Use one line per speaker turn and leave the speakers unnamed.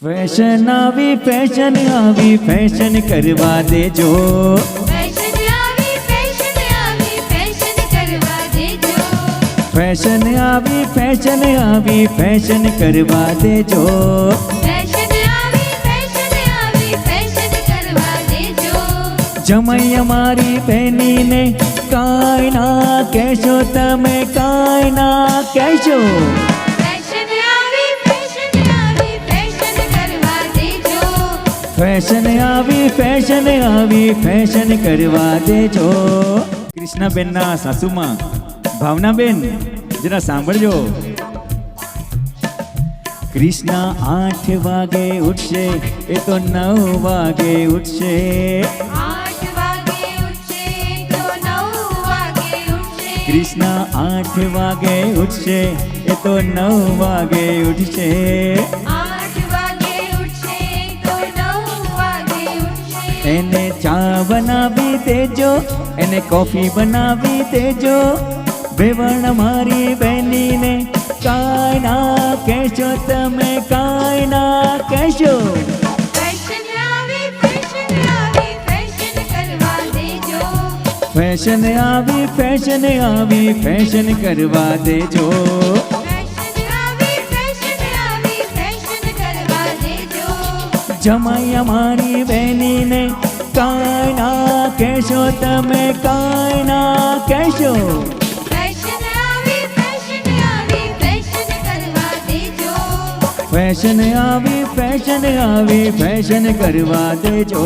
Fashion आवी fashion करवा देजो।
Fashion आवी फैशन करवा देजो।
फैशन आवी फैशन करवा देजो।
फैशन आवी फैशन करवा देजो।
जमाई अमारी बहनी ने काई ना कहशो तमे काई ना कहशो। फैशन आवी फैशन करवा देजो। कृष्णाबेन ना सासुमा भावनाबेन जरा सांभळजो। कृष्णा 8 वागे उठशे ए तो 9 वागे उठशे।
8 वागे उठशे तो 9 वागे उठशे।
कृष्णा 8 वागे उठशे ए तो 9 वागे उठशे।
8 वागे उठशे तो 9 वागे उठशे।
एने चा बनावी देजो एने कॉफी बनावी देजो। बेवण मारी बहनी ने काई ना कहशो तमे काई ना कहशो।
फैशन आवी फैशन करवा देजो।
फैशन आवी फैशन करवा देजो।
फैशन आवी फैशन करवा देजो।
जमाई अमारी बहनी ने काई ना कहशो तमे काई ना कहशो।
फैशन आवी फैशन करवा देजो।
फैशन आवी फैशन करवा देजो।